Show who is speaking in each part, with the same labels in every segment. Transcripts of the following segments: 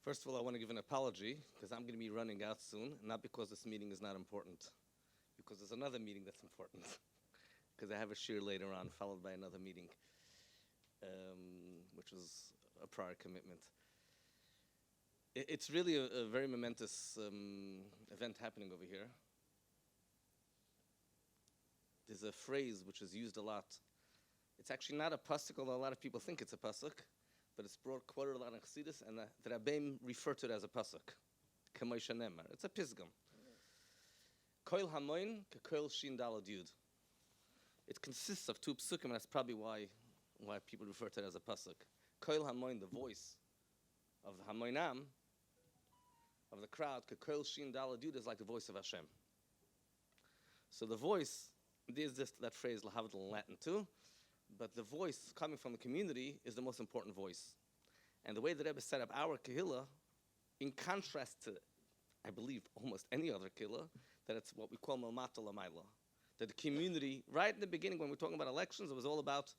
Speaker 1: First of all, I want to give an apology because I'm going to be running out soon, not because this meeting is not important, because there's another meeting that's important, because I have a shir later on, followed by another meeting, which was a prior commitment. It's really a very momentous event happening over here. There's a phrase which is used a lot. It's actually not a pasuk, although a lot of people think it's a pasuk, but it's brought quoted a lot in Chassidus, and the Rabbi refer to it as a pasuk. K'moshe nemar. It's a pisgam. Koil hamoin kekoil shin dalad yud. It consists of two psukim, and that's probably why people refer to it as a pasuk. Koil hamoin, the voice of the hamoinam, of the crowd, kekoil shin dalad yud, is like the voice of Hashem. So the voice, there's that phrase lahavdil in Latin too, but the voice coming from the community is the most important voice. And the way the Rebbe set up our kehillah, in contrast to, I believe, almost any other kehillah, that it's what we call melmata lamayla. That the community, right in the beginning when we're talking about elections, it was all about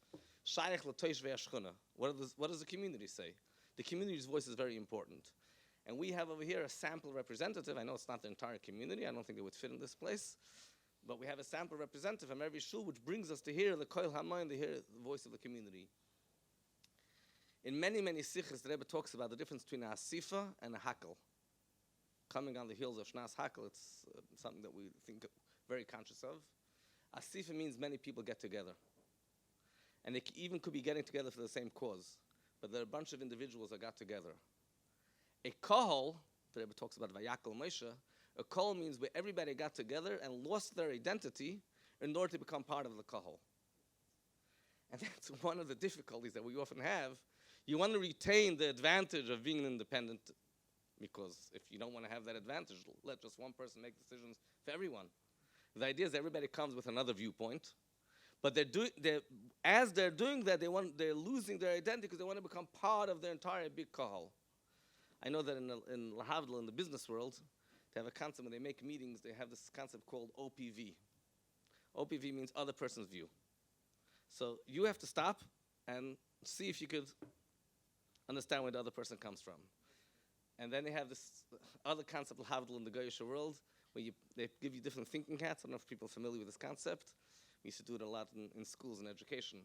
Speaker 1: shayach l'toish ve'ashchuna. What does the community say? The community's voice is very important. And we have over here a sample representative. I know it's not the entire community. I don't think it would fit in this place. But we have a sample representative from every shul, which brings us to hear the koil hamayim, to hear the voice of the community. In many, many sikhs, the Rebbe talks about the difference between a asifa and a hakel. Coming on the heels of Shnas Hakel, it's something that we think very conscious of. Asifa means many people get together. And they even could be getting together for the same cause. But there are a bunch of individuals that got together. A kohol, the Rebbe talks about Vayakol Moshe, a kohol means where everybody got together and lost their identity in order to become part of the kohol. And that's one of the difficulties that we often have. You want to retain the advantage of being independent, because if you don't want to have that advantage, let just one person make decisions for everyone. The idea is that everybody comes with another viewpoint, but as they're doing that, they're losing their identity because they want to become part of their entire big kohol. I know that in Lahavdil, in the business world, they have a concept when they make meetings, they have this concept called OPV. OPV means other person's view. So you have to stop and see if you could understand where the other person comes from. And then they have this other concept, Lahavdil, in the Goyish world, where they give you different thinking hats. I don't know if people are familiar with this concept. We used to do it a lot in schools and education.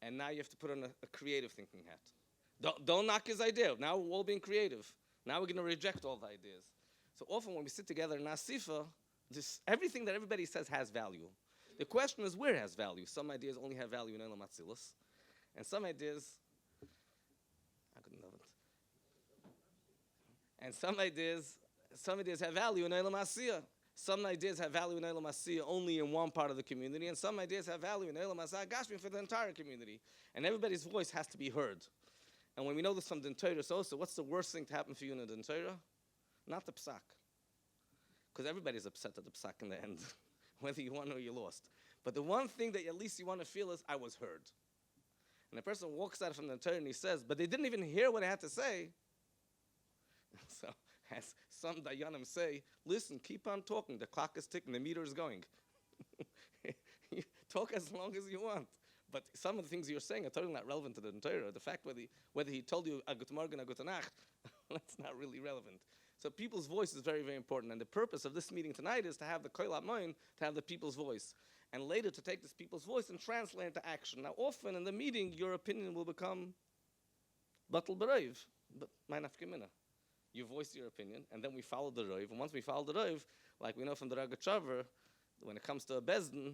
Speaker 1: And now you have to put on a creative thinking hat. Don't knock his idea. Now we're all being creative. Now we're going to reject all the ideas. So often when we sit together in Asifa, everything that everybody says has value. The question is, where it has value? Some ideas only have value in Elam Atzilus, and some ideas, I couldn't know it. And some ideas have value in Elam Asiyah. Some ideas have value in Elam Asiyah only in one part of the community, and some ideas have value in Elam Asiyah Gashmi for the entire community. And everybody's voice has to be heard. And when we know this from the Torah also, what's the worst thing to happen for you in the Torah? Not the psak. Because everybody's upset at the psak in the end, whether you won or you lost. But the one thing that at least you want to feel is, I was heard. And the person walks out from the Torah and he says, but they didn't even hear what I had to say. So, as some Dayanim say, listen, keep on talking. The clock is ticking, the meter is going. You talk as long as you want. But some of the things you're saying are totally not relevant to the Torah. The fact whether he told you a good morgen, a good nacht, that's not really relevant. So people's voice is very, very important. And the purpose of this meeting tonight is to have the koil hamoin, to have the people's voice. And later to take this people's voice and translate it into action. Now often in the meeting, your opinion will become batal b'roiv, but my nafkemina. You voice your opinion, and then we follow the roiv. And once we follow the roiv, like we know from the Ragachover, when it comes to a bezdin,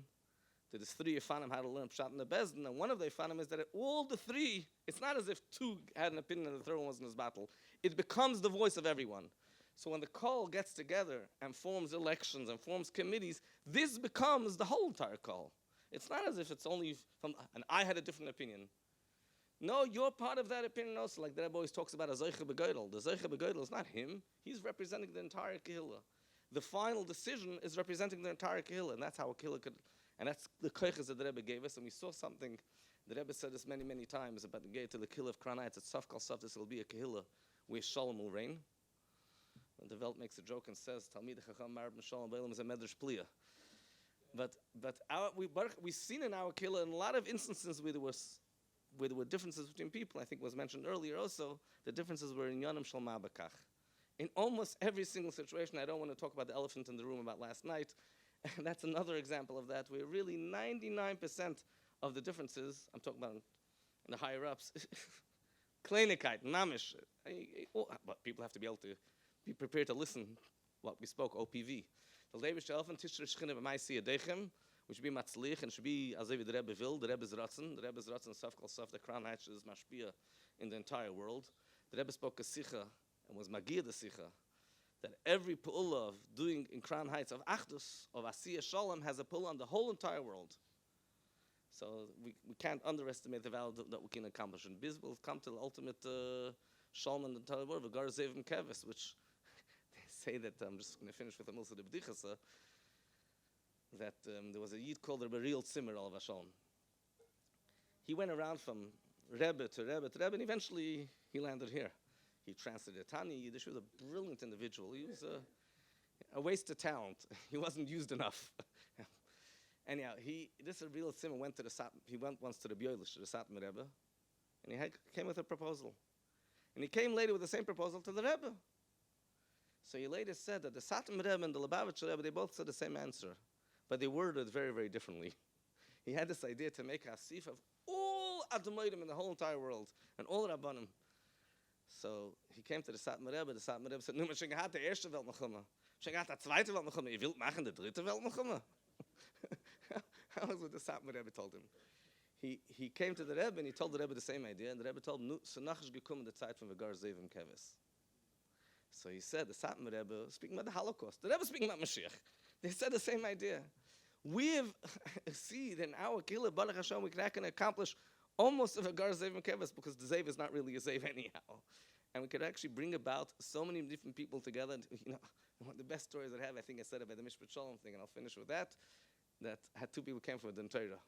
Speaker 1: there's three Yefanim how to learn Pshat in the Bezdin, and one of the Yefanim is that all the three, it's not as if two had an opinion and the third one was in his battle. It becomes the voice of everyone. So when the call gets together and forms elections and forms committees, this becomes the whole entire call. It's not as if it's only from, and I had a different opinion. No, you're part of that opinion also, like the Rebbe always talks about a Zeiche Begeudel. The Zeiche Begeudel is not him, he's representing the entire Kehillah. The final decision is representing the entire Kehillah, and that's how a Kehillah could. And that's the koiches that the Rebbe gave us. And we saw something, the Rebbe said this many, many times, about the gate to the kehillah of crown heights. It's Saf Kal Saf, this will be a kehillah where Shalom will reign. And the Welt makes a joke and says, Talmid Chacham Marab Shalom Beilam is a medrash pliya. But we've seen in our kehillah in a lot of instances where there was where there were differences between people, I think was mentioned earlier also, the differences were in Yonim Shal Ma'abakach. In almost every single situation, I don't want to talk about the elephant in the room about last night, and that's another example of that, where really 99% of the differences, I'm talking about in the higher-ups, Kleinigkeit, Mamish, but people have to be able to be prepared to listen what we spoke, OPV. The Leibish Elephant, Tishre Shchine B'maisi Yadechem, which should be matzlich and should be as the Rebbe will, the Rebbe's Ratzon. The Rebbe's Ratzon, Saf Kol Saf, the crown heights is mashpia in the entire world. The Rebbe spoke a sicha and was magir the sicha that every pu'ula of doing in crown heights of achdus, of asiyah shalom, has a pu'ula on the whole entire world. So we can't underestimate the value that we can accomplish. And biz will come to the ultimate shalom in the entire world, V'gar Zevim Keves, which they say that, I'm just going to finish with a Milsa de B'dichasa, that there was a Yid called Rabbi Real Zimmer, Al Vashalom. He went around from Rebbe to Rebbe to Rebbe, and eventually he landed here. He translated Tanya Yiddish. He was a brilliant individual. He was a waste of talent. He wasn't used enough. Anyhow, this Real Zimmer went once to the B'yoilish, to the Satmar Rebbe, and he came with a proposal. And he came later with the same proposal to the Rebbe. So he later said that the Satmar Rebbe and the Lubavitcher Rebbe, they both said the same answer, but they worded it very, very differently. He had this idea to make a sif of all Admoidim in the whole entire world, and all Rabbanim. So he came to the Satmar Rebbe said, "Nu, schon gehabt der erste Weltmechumma, schon gehabt der zweite Weltmechumma, ihr wollt machen der dritte Weltmechumma?" That was what the Satmar Rebbe told him. He came to the Rebbe and he told the Rebbe the same idea, and the Rebbe told him, "Nu, so nachish gekommen der Zeit von V'gar Zevim Keves." So he said, the Satmar Rebbe speaking about the Holocaust, the Rebbe speaking about Mashiach. They said the same idea. We have seen in our Kila Baruch Hashem we can accomplish almost a V'gar Zevim Keves, because the Zev is not really a Zev anyhow. And we could actually bring about so many different people together. And, one of the best stories I have, I think I said about the Mishpat Shalom thing, and I'll finish with that had two people came from the Torah,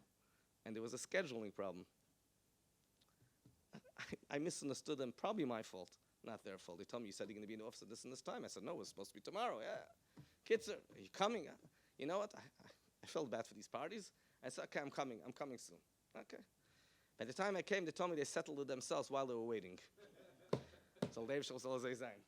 Speaker 1: and there was a scheduling problem. I misunderstood them, probably my fault, not their fault. They told me, you said you're going to be in the office at this and this time. I said, no, it was supposed to be tomorrow. Yeah. Kids, are you coming? You know what? I felt bad for these parties. I said, okay, I'm coming soon. Okay. By the time I came, they told me they settled it themselves while they were waiting. So, Dave Shal Zay Zayn.